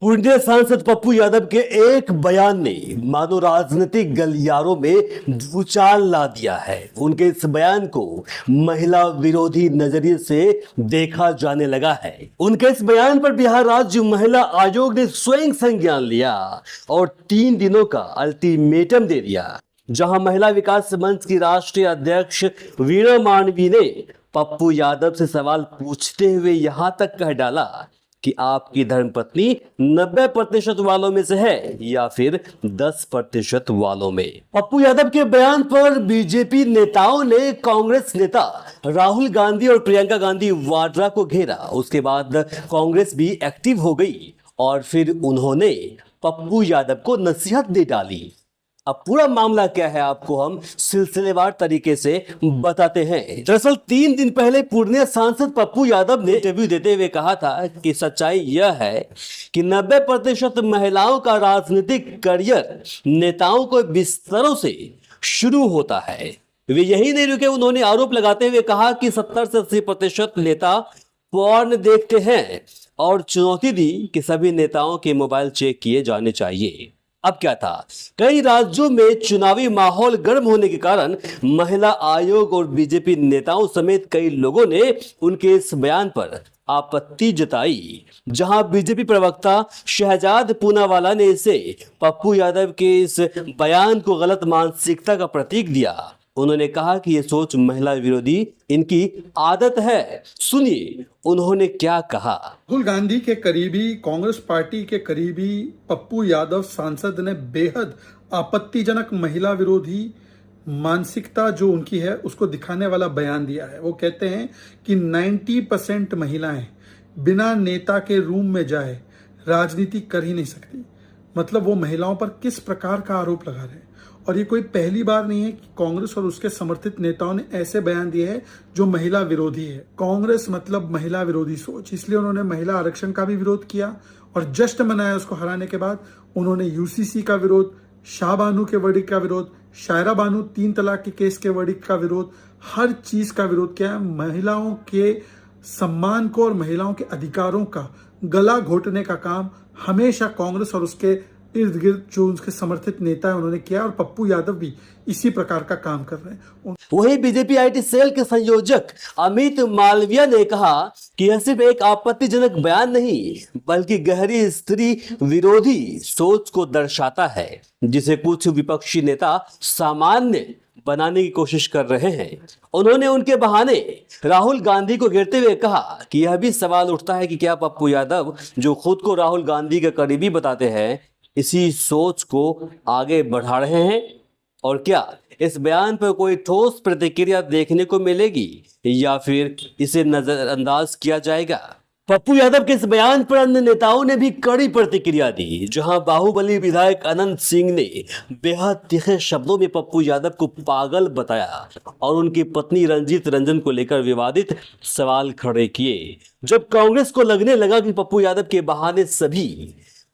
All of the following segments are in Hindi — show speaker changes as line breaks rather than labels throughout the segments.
पूर्णिया सांसद पप्पू यादव के एक बयान ने मानो राजनीतिक गलियारों में भूचाल ला दिया है। उनके इस बयान को महिला विरोधी नजरिए से देखा जाने लगा है। उनके इस बयान पर बिहार राज्य महिला आयोग ने स्वयं संज्ञान लिया और 3 दिनों का अल्टीमेटम दे दिया। जहां महिला विकास मंच की राष्ट्रीय अध्यक्ष वीणा मांडवी ने पप्पू यादव से सवाल पूछते हुए यहां तक कह डाला कि आपकी धर्मपत्नी 90% वालों में से है या फिर 10% वालों में। पप्पू यादव के बयान पर बीजेपी नेताओं ने कांग्रेस नेता राहुल गांधी और प्रियंका गांधी वाड्रा को घेरा। उसके बाद कांग्रेस भी एक्टिव हो गई और फिर उन्होंने पप्पू यादव को नसीहत दे डाली। अब पूरा मामला क्या है आपको हम सिलसिलेवार तरीके से बताते हैं। दरअसल 3 दिन पहले पूर्णिया सांसद पप्पू यादव ने इंटरव्यू देते हुए कहा था कि सच्चाई यह है कि 90% महिलाओं का राजनीतिक करियर नेताओं को बिस्तरों से शुरू होता है। वे यही नहीं रुके, उन्होंने आरोप लगाते हुए कहा कि 70 से 80% नेता पॉर्न देखते हैं और चुनौती दी कि सभी नेताओं के मोबाइल चेक किए जाने चाहिए। अब क्या था, कई राज्यों में चुनावी माहौल गर्म होने के कारण महिला आयोग और बीजेपी नेताओं समेत कई लोगों ने उनके इस बयान पर आपत्ति जताई। जहां बीजेपी प्रवक्ता शहजाद पूनावाला ने इसे पप्पू यादव के इस बयान को गलत मानसिकता का प्रतीक दिया। उन्होंने कहा कि यह सोच महिला विरोधी इनकी आदत है। सुनिए उन्होंने क्या कहा।
राहुल गांधी के करीबी, कांग्रेस पार्टी के करीबी पप्पू यादव सांसद ने बेहद आपत्तिजनक महिला विरोधी मानसिकता जो उनकी है उसको दिखाने वाला बयान दिया है। वो कहते हैं कि 90% महिलाएं बिना नेता के रूम में जाए राजनीति कर ही नहीं सकती। मतलब वो महिलाओं पर किस प्रकार का आरोप लगा रहे हैं। और ये कोई पहली बार नहीं है कि कांग्रेस और उसके समर्थित नेताओं ने ऐसे बयान दिए हैं जो महिला विरोधी है। कांग्रेस मतलब महिला विरोधी सोच, इसलिए उन्होंने महिला आरक्षण का भी विरोध किया और जश्न मनाया उसको हराने के बाद। उन्होंने यूसीसी का विरोध, शाहबानू के वर्डिक्ट का विरोध, शायरा बानू 3 तलाक के केस के वर्डिक्ट का विरोध, हर चीज का विरोध किया है। महिलाओं के सम्मान को और महिलाओं के अधिकारों का गला घोटने का काम हमेशा कांग्रेस और उसके इर्द गिर्द जो उनके समर्थित नेता है उन्होंने किया और पप्पू यादव भी इसी प्रकार का काम कर रहे हैं।
वहीं बीजेपी आईटी सेल के संयोजक अमित मालविया ने कहा कि यह सिर्फ एक आपत्तिजनक बयान नहीं बल्कि गहरी स्त्री विरोधी सोच को दर्शाता है, जिसे कुछ विपक्षी नेता सामान्य बनाने की कोशिश कर रहे हैं। उन्होंने उनके बहाने राहुल गांधी को घेरते हुए कहा कि यह भी सवाल उठता है कि क्या पप्पू यादव जो खुद को राहुल गांधी के करीबी बताते हैं इसी सोच को आगे बढ़ा रहे हैं और क्या इस बयान पर कोई ठोस प्रतिक्रिया देखने को मिलेगी या फिर इसे नजरअंदाज किया जाएगा। पप्पू यादव के इस बयान पर अन्य नेताओं ने भी कड़ी प्रतिक्रिया दी। जहां बाहुबली विधायक अनंत सिंह ने बेहद तीखे शब्दों में पप्पू यादव को पागल बताया और उनकी पत्नी रंजीत रंजन को लेकर विवादित सवाल खड़े किए। जब कांग्रेस को लगने लगा कि पप्पू यादव के बहाने सभी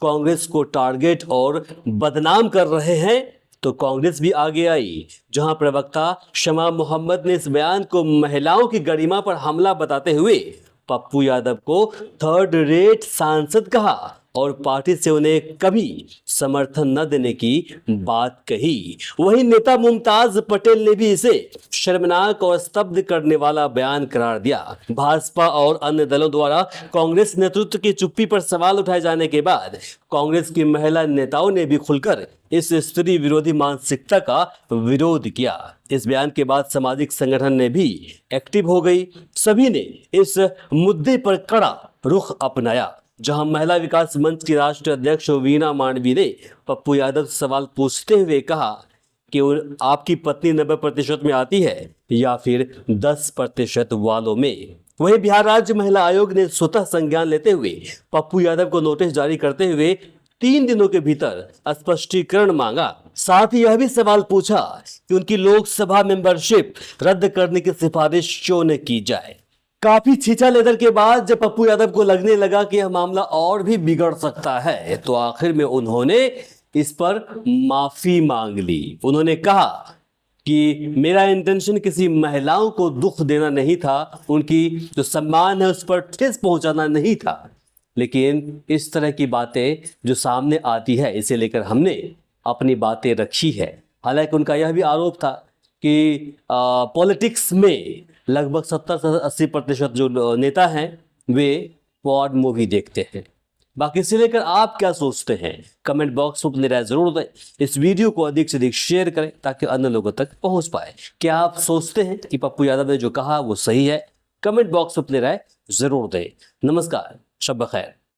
कांग्रेस को टारगेट और बदनाम कर रहे हैं तो कांग्रेस भी आगे आई। जहां प्रवक्ता शमा मोहम्मद ने इस बयान को महिलाओं की गरिमा पर हमला बताते हुए पप्पू यादव को थर्ड रेट सांसद कहा और पार्टी से उन्हें कभी समर्थन न देने की बात कही। वहीं नेता मुमताज पटेल ने भी इसे शर्मनाक और स्तब्ध करने वाला बयान करार दिया। भाजपा और अन्य दलों द्वारा कांग्रेस नेतृत्व की चुप्पी पर सवाल उठाए जाने के बाद कांग्रेस की महिला नेताओं ने भी खुलकर इस स्त्री विरोधी मानसिकता का विरोध किया। इस बयान के बाद सामाजिक संगठन ने भी एक्टिव हो गई। सभी ने इस मुद्दे पर कड़ा रुख अपनाया। जहां महिला विकास मंच की राष्ट्रीय अध्यक्ष वीणा मांडवी ने पप्पू यादव से सवाल पूछते हुए कहा कि आपकी पत्नी 90% में आती है या फिर 10% वालों में। वहीं बिहार राज्य महिला आयोग ने स्वतः संज्ञान लेते हुए पप्पू यादव को नोटिस जारी करते हुए 3 दिनों के भीतर स्पष्टीकरण मांगा। साथ ही यह भी सवाल पूछा कि उनकी लोकसभा मेंबरशिप रद्द करने की सिफारिश क्यों न की जाए। काफी छीछा लेदर के बाद जब पप्पू यादव को लगने लगा कि यह मामला और भी बिगड़ सकता है तो आखिर में उन्होंने इस पर माफी मांग ली। उन्होंने कहा कि मेरा इंटेंशन किसी महिलाओं को दुख देना नहीं था, उनकी जो सम्मान है उस पर ठेस पहुंचाना नहीं था। लेकिन इस तरह की बातें जो सामने आती है इसे लेकर हमने अपनी बातें रखी है। हालांकि उनका यह भी आरोप था कि पॉलिटिक्स में लगभग 70 से 80% जो नेता हैं वे पॉड मूवी देखते हैं। बाकी इसे लेकर आप क्या सोचते हैं, कमेंट बॉक्स में अपनी राय जरूर दें। इस वीडियो को अधिक से अधिक शेयर करें ताकि अन्य लोगों तक पहुंच पाए। क्या आप सोचते हैं कि पप्पू यादव ने जो कहा वो सही है? कमेंट बॉक्स में अपनी राय जरूर दें। नमस्कार, शब खैर।